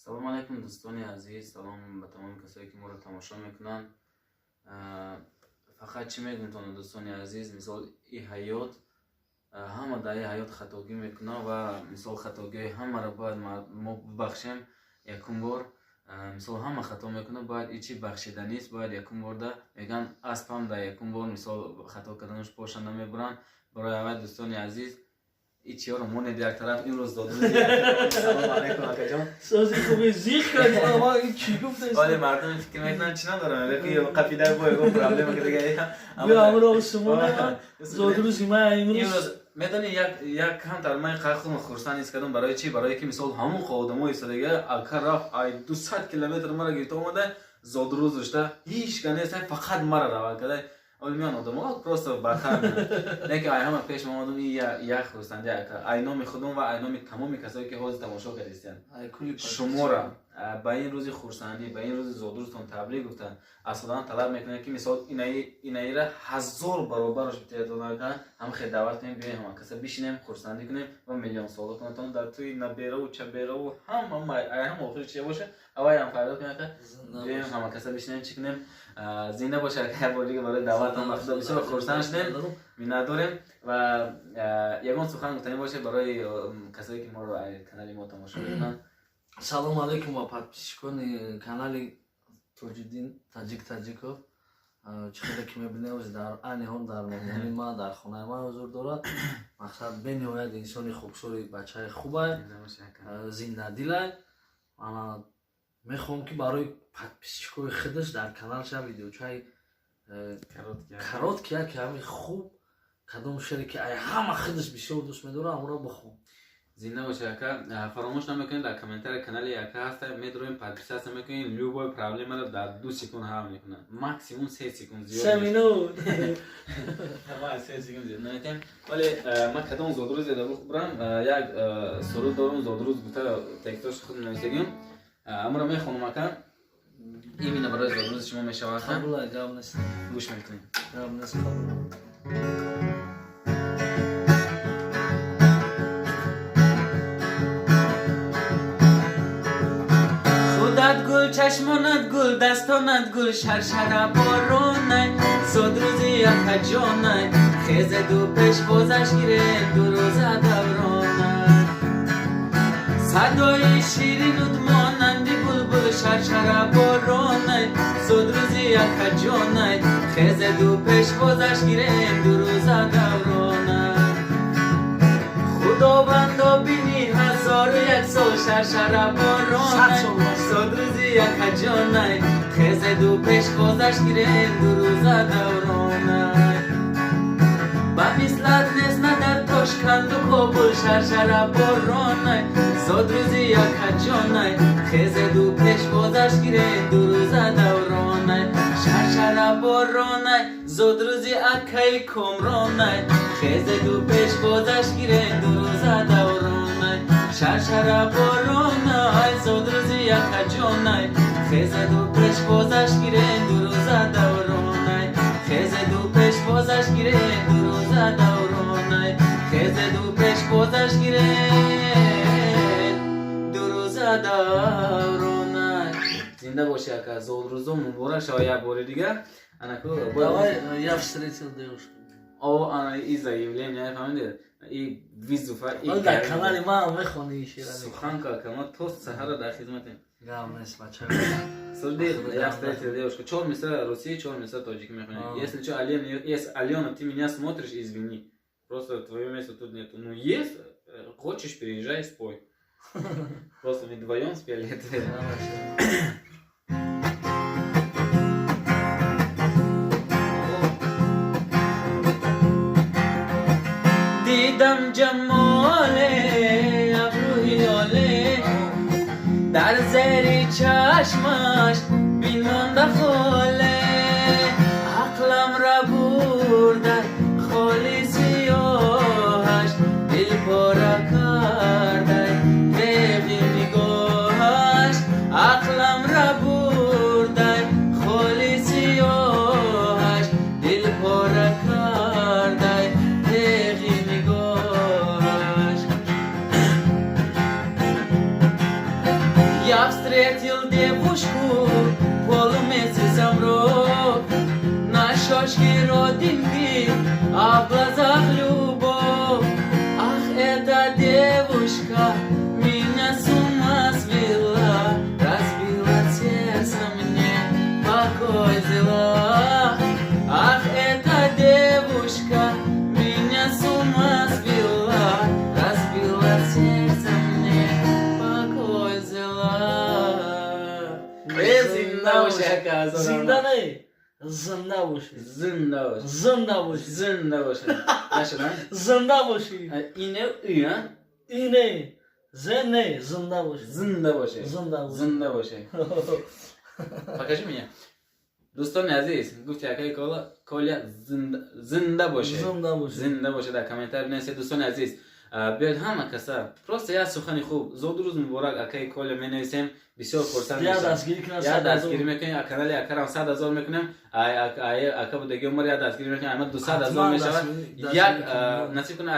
салом алейкум дӯстони азиз, салом ба тамоми касое ки моро тамошо мекунанд. Фақат чӣ мегӯм дӯстони азиз, мисол и ҳаёт, ҳама дар и ҳаёт хатогӣ мекунад ва мисол хатогии ҳамаро бояд мо бибахшем якум бор. Мисол ҳама хато мекунад, бояд ичи бахшиданист, бояд якум борда меган аспам дар якум бор мисол хато карданаш поша намебуранд. Барои аввал дӯстони азиз ичиёро монед як тараф имрӯз додрузи. Салом алейкум акаҷон. Сози хуби зих кардӣ, ама ин чӣ гуфтаст? Вале мардум фикр мекунанд чӣ надорам, леки қапида боего проблема кадага. Бё амро шумо зодрузи ма имрӯз медони як камтар ман қахлум хурсанд ист кардам. Барои чӣ? Барое ки мисол ҳамон одамои истодага ака рафт ай 200 километр мара гирифта омада зодруз дошта ҳеҷ ка нест, фақат мара рава када. Олимиан одамҳо просто бахар неки ай ҳама пеш мамадум и як хурсанди ака ай номи худум ва ай номи тамоми касое ки ҳозир тамошо кардистанд шумора ба ин рӯзи хурсандӣ, ба ин рӯзи зодрузтон таблиғ гуфта аз худаам талаб мекунем ки мисол инаира 1000 баробараш битояка ҳамахе даъват кунем биёем ҳама каса бишинем хурсандӣ кунем ва миллионсолотон дар туи набераву чабераву ҳама охири чия боша авай ҳам пайдо кунем ака биёем ҳама каса бишинем чӣ кунем зинда боша ака борига барои даъватам ба худо бисёр хурсанд шудем миннатдорем ва ягон сухан гуфтанӣ боша барои касое ки моро канали мо тамошо мекунанд. салом алейкум ва подписчикони канали Тоҷиддин Таҷиков. Чиқадр ки мебинем дар айни ҳол дар меҳмони ма дар хонаи ма ҳузур дорад. Мақсад бениҳоят инсони хубсури бачаи хубай, зиндадилай. Ман мехоҳам ки барои подписчикои худаш дар каналша видеочаи короткия ки ҳами хуб кадом шеъре ки ай ҳама худаш бисёр дӯст медорад амро бихонам. Зинда боша ака, фаромӯш намекунед дар комментария канали ака ҳаста медроем подписатсия мекунед, любой проблемаро дар 2 секунд ҳал мекунад. Максимум 3 секунд зиёд. 3 минут. Ва 3 секунд зиёд намекунем. Вале ман кадом зодруз деда бурам, як суруд дорум зодруз гуфта текстош худ нависагим. Амро мехонам ака. Именно барои зодрузи шумо мешавад. Қабул ай гап нест. Гӯш мекунем. Гап нест қабул. گل چشمانت گل دستانت گل شرشره بارانت زادروزی یک جانت خیزه دو پیش بازش گیره دو روزه دورانت صدای شیرین و دمانندی بلبل شرشره بارانت زادروزی یک جانت خیزه دو پیش بازش گیره دو روزه دورانت خداوندا بینی 1001 سال شرشره بارانت زادروزی یک جانت خیزه دو پیش بازش گیره دو روزه دورانت با مثلت نیست نه در تاشکند و کابل شرشره بارانت زادروزی یک جانت خیزه دو پیش بازش گیره دو روزه دورانت شرشره بارانت زادروزی اکای کمرانت خیزه دو پیش بازش گیره دو روزه دورانت شرشره بارانت زادروزی یک جانت خیزه دو پیش بازش گیره دو روزه دورانت خیزه دو پیش بازش گیره دو روزه دورانت خیزه دو پیش بازش گیره دو روزه دورانت. زنده باشی اکا زادروزو مبارک شو یک بار دیگه. анаку давай я встретил девушку. О, она из заявления, фамилия и визуфа и на канале мама мехони шира. Суханка, кама то сахара да хизмате. Гавнес бача. Сулди я встретил девушку. Чёр место России, чёр место Таджик мехони. Если что, Алена, ты меня смотришь, извини. Просто твое место тут нет. Ну есть, хочешь переезжай, спой. Просто мы вдвоем спели это. دیدم جمال ابروی لاله در زیر چشمش بیمانده خاله عقلم را برده خالی سیاهش دل پاره کرده تیغ نگاهش عقلم را برده خالی سیاهش دل پاره کرده تیغ نگاهش встретил девушку, полумесяцем рок. На щечке родинки, а в глазах любовь. Ах, эта девушка меня с ума свела, разбила сердце мне, покой взяла. Ах, эта девушка меня с ума свела, разбила сердце мне, покой взяла. زنده باشه که زنده نه زنده باشی زنده باشه زنده باشی زنده باشه نشدن زنده باشی اینه ایه اینه زنده زنده باشی زنده باشه زنده باشه زنده باشه покажи меня دوستان عزیز گفتی اکای کالا زنده باشه زنده باشه زنده باشه در کامنتر بنویسید دوستان عزیز بیاید همه کسا پروست یه سخنی خوب زود روز مبارک اکای کالا می نویسیم بسیار خرسند یا میشم دستگیری کنم یا دستگیری میکنیم کانال اکرم 100,000 میکنیم اکا بودگی عمر یا دستگیری میکنیم احمد 200,000 میشود یک نصیب کنه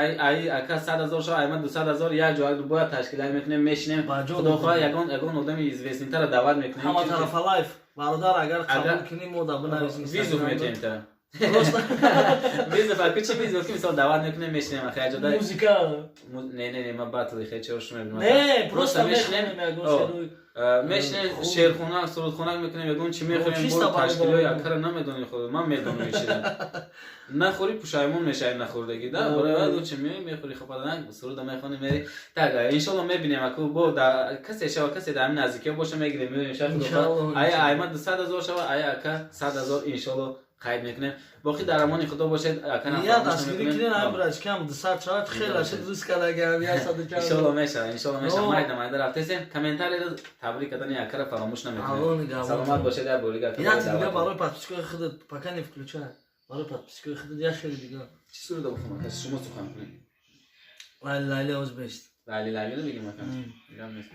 اکا 100,000 شد احمد 200,000 یک جوال باید تشکیل میکنیم میشینیم خدا خواهد یگان آدم ایزویسنی تر دعوت میکنیم همه طرف لایف برادر اگر قبول کنیم ما در بنویسیم ویزو میتونیم تر ویزو فکر چی ویزو که مثلا دعوت میکنیم میشینیم خیلی جدا موزیکا نه ما باطل خیلی چورش میگم نه پروست میشینیم میشینیم شعرخونه سرودخونه میکنیم یگان چی میخوریم برو تشکیلای اکر نمیدونی خود من میدونم چی نخوری پشایمون میشه نخوردگی ده برای چی میخوری خب نه سرود میخونی میری تا ان شاء الله میبینیم اكو با کسی شو کسی در نزدیکی باشه میگیریم میریم شاید آیا احمد 200,000 شو آیا اکا 100,000 ان شاء الله خیر میکنیم باقی در امان خدا باشید اکا یا دستگیری کنین هم برش کم 200 شاید خیلی شد روز کلاگم یا 100 ان شاء الله میشه ان شاء الله میشه ما در رفتیم کامنتار تبریک دادن اکا فراموش نمیکنیم سلامت باشید در بولیگا یا دیگه برای подписчиков خودت пока не включай برای подписчиков خودت یا شیر دیگه چی سرود بخونم تا شما سخن کنید لالی اوزبشت لالی رو بگیم اکا میگم نیست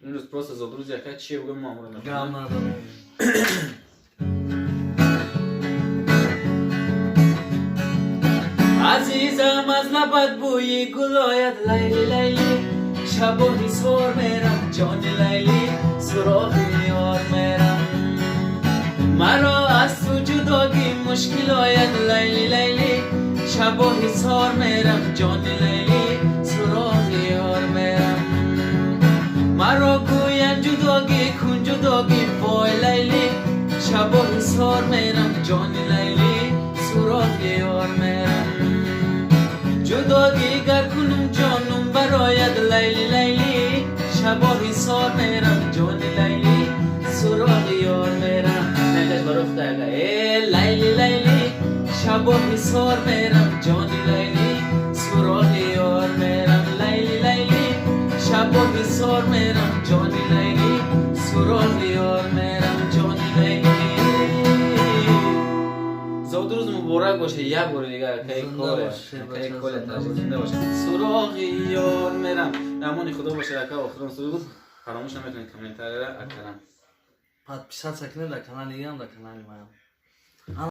این روز پروسس زود روز اکا چی بگم مامور میکنم گام ندارم عزیزم از لبت بوی گل آید لیلی لیلی شب سور میرم جان لیلی سراغ یار میرم مرا از تو جداگی مشکل آید لیلی لیلی شب سور میرم جان لیلی سراغ یار میرم مرا گوین جداگی کن جداگی وای لیلی شب سور میرم جان لیلی سراغ یار میرم جداگی گر کنم جانم برایت لیلی لیلی شبا حسار میرم جان لیلی سراغ یار میرم نگش برو خداگا لیلی لیلی شبا حسار میرم جان لیلی سراغ یار میرم لیلی لیلی شبا حسار میرم جان لیلی سراغ یار میرم جان لیلی زود روز مبارک باشه یک بار دیگه کی کول زنده باشه سراغ یار میرم امان خدا باشه اکا آخرین سرود فراموش نمیکنید کامنتار اکرم подписаться کنید در کانال هم در کانال ما